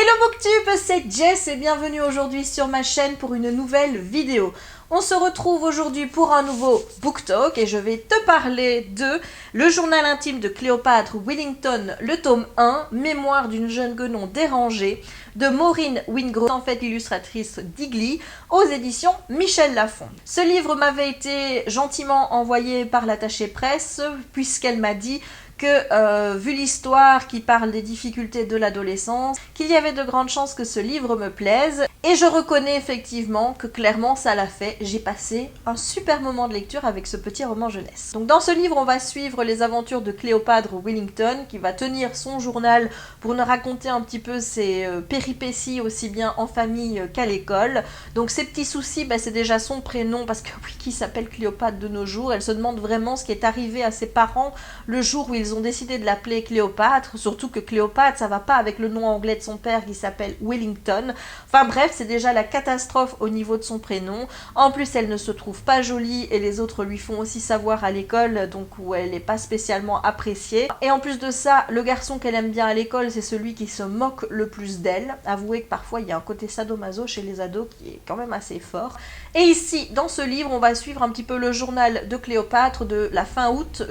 Hello Booktube, c'est Jess et bienvenue aujourd'hui sur ma chaîne pour une nouvelle vidéo. On se retrouve aujourd'hui pour un nouveau Book Talk et je vais te parler de Le journal intime de Cléopâtre Wellington, le tome 1, Mémoire d'une jeune guenon dérangée, de Maureen Wingrove, en fait illustratrice d'Igly, aux éditions Michel Lafon. Ce livre m'avait été gentiment envoyé par l'attachée presse puisqu'elle m'a dit que, vu l'histoire qui parle des difficultés de l'adolescence, qu'il y avait de grandes chances que ce livre me plaise. Et je reconnais effectivement que clairement ça l'a fait. J'ai passé un super moment de lecture avec ce petit roman jeunesse. Donc dans ce livre, on va suivre les aventures de Cléopâtre Wellington, qui va tenir son journal pour nous raconter un petit peu ses péripéties, aussi bien en famille qu'à l'école. Donc ses petits soucis, c'est déjà son prénom, parce que oui, qui s'appelle Cléopâtre de nos jours. Elle se demande vraiment ce qui est arrivé à ses parents le jour où ils ont décidé de l'appeler Cléopâtre, surtout que Cléopâtre, ça va pas avec le nom anglais de son père qui s'appelle Wellington. Enfin bref, c'est déjà la catastrophe au niveau de son prénom. En plus, elle ne se trouve pas jolie et les autres lui font aussi savoir à l'école, donc où elle n'est pas spécialement appréciée. Et en plus de ça, le garçon qu'elle aime bien à l'école, c'est celui qui se moque le plus d'elle. Avouez que parfois, il y a un côté sadomaso chez les ados qui est quand même assez fort. Et ici, dans ce livre, on va suivre un petit peu le journal de Cléopâtre de la fin août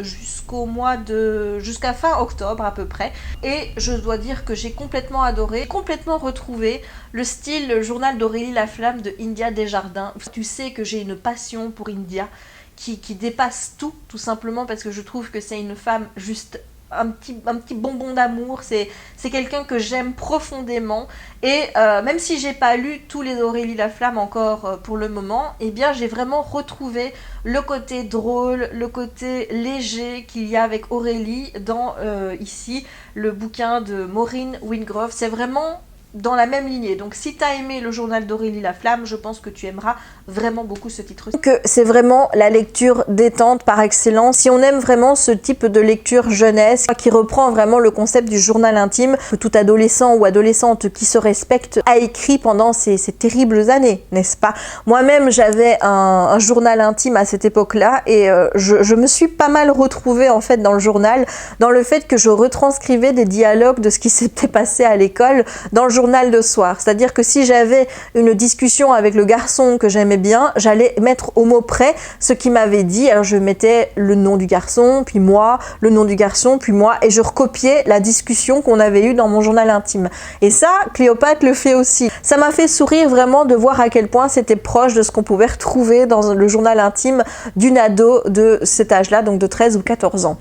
jusqu'à fin octobre à peu près. Et je dois dire que j'ai complètement adoré, complètement retrouvé le style le journal d'Aurélie Laflamme de India Desjardins. Tu sais que j'ai une passion pour India qui dépasse tout simplement parce que je trouve que c'est une femme juste un petit bonbon d'amour, c'est quelqu'un que j'aime profondément et même si j'ai pas lu tous les Aurélie Laflamme encore pour le moment, eh bien j'ai vraiment retrouvé le côté drôle, le côté léger qu'il y a avec Aurélie dans ici le bouquin de Maureen Wingrove. C'est vraiment dans la même lignée. Donc si tu as aimé le journal d'Aurélie Laflamme, je pense que tu aimeras vraiment beaucoup ce titre. C'est vraiment la lecture détente par excellence. Si on aime vraiment ce type de lecture jeunesse qui reprend vraiment le concept du journal intime que tout adolescent ou adolescente qui se respecte a écrit pendant ces terribles années, n'est-ce pas? Moi-même, j'avais un journal intime à cette époque-là et je me suis pas mal retrouvée en fait dans le journal, dans le fait que je retranscrivais des dialogues de ce qui s'était passé à l'école dans le journal de soir. C'est-à-dire que si j'avais une discussion avec le garçon que j'aimais bien, j'allais mettre au mot près ce qu'il m'avait dit. Alors je mettais le nom du garçon, puis moi, le nom du garçon, puis moi, et je recopiais la discussion qu'on avait eue dans mon journal intime. Et ça, Cléopâtre le fait aussi. Ça m'a fait sourire vraiment de voir à quel point c'était proche de ce qu'on pouvait retrouver dans le journal intime d'une ado de cet âge-là, donc de 13 ou 14 ans.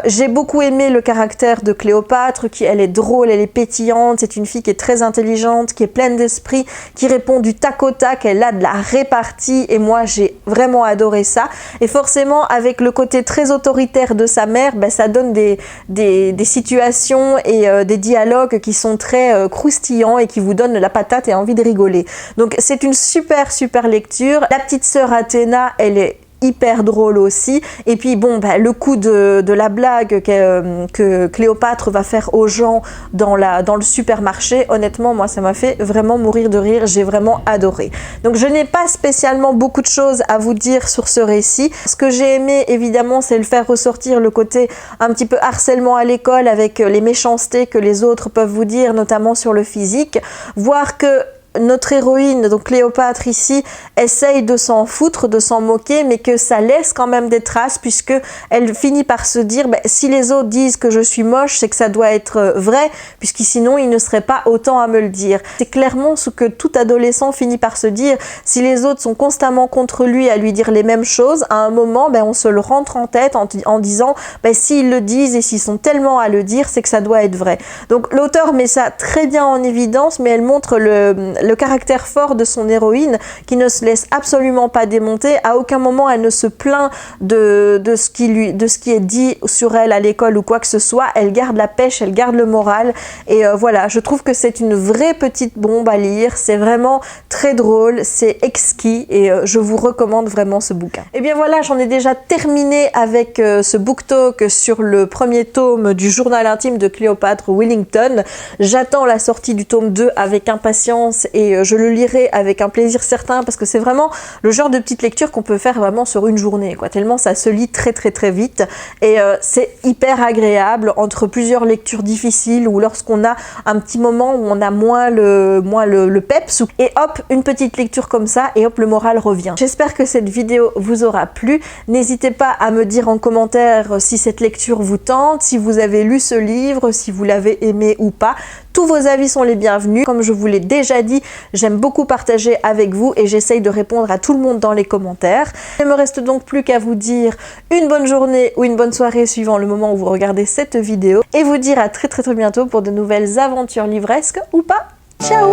J'ai beaucoup aimé le caractère de Cléopâtre, elle est drôle, elle est pétillante, c'est une fille qui est très intelligente, qui est pleine d'esprit, qui répond du tac au tac, elle a de la répartie et moi j'ai vraiment adoré ça. Et forcément avec le côté très autoritaire de sa mère, ça donne des situations et des dialogues qui sont très croustillants et qui vous donnent la patate et envie de rigoler. Donc c'est une super lecture. La petite sœur Athéna, elle est hyper drôle aussi, et puis bon le coup de la blague que Cléopâtre va faire aux gens dans le supermarché, honnêtement moi ça m'a fait vraiment mourir de rire, j'ai vraiment adoré. Donc je n'ai pas spécialement beaucoup de choses à vous dire sur ce récit. Ce que j'ai aimé évidemment, c'est le faire ressortir le côté un petit peu harcèlement à l'école avec les méchancetés que les autres peuvent vous dire, notamment sur le physique, voir que notre héroïne, donc Cléopâtre ici, essaye de s'en foutre, de s'en moquer, mais que ça laisse quand même des traces puisque elle finit par se dire si les autres disent que je suis moche, c'est que ça doit être vrai, puisque sinon ils ne seraient pas autant à me le dire. C'est clairement ce que tout adolescent finit par se dire. Si les autres sont constamment contre lui à lui dire les mêmes choses, à un moment on se le rentre en tête en disant s'ils le disent et s'ils sont tellement à le dire, c'est que ça doit être vrai. Donc l'auteur met ça très bien en évidence, mais elle montre le caractère fort de son héroïne qui ne se laisse absolument pas démonter. À aucun moment elle ne se plaint de ce qui est dit sur elle à l'école ou quoi que ce soit. Elle garde la pêche, elle garde le moral et voilà, je trouve que c'est une vraie petite bombe à lire. C'est vraiment très drôle, c'est exquis et je vous recommande vraiment ce bouquin. Et bien voilà, j'en ai déjà terminé avec ce book talk sur le premier tome du journal intime de Cléopâtre Wellington. J'attends la sortie du tome 2 avec impatience et je le lirai avec un plaisir certain parce que c'est vraiment le genre de petite lecture qu'on peut faire vraiment sur une journée, quoi, tellement ça se lit très très très vite et c'est hyper agréable entre plusieurs lectures difficiles ou lorsqu'on a un petit moment où on a moins le peps et hop, une petite lecture comme ça et hop, le moral revient. J'espère que cette vidéo vous aura plu. N'hésitez pas à me dire en commentaire si cette lecture vous tente, si vous avez lu ce livre, si vous l'avez aimé ou pas. Tous vos avis sont les bienvenus. Comme je vous l'ai déjà dit, j'aime beaucoup partager avec vous et j'essaye de répondre à tout le monde dans les commentaires. Il ne me reste donc plus qu'à vous dire une bonne journée ou une bonne soirée suivant le moment où vous regardez cette vidéo et vous dire à très très très bientôt pour de nouvelles aventures livresques ou pas. Ciao!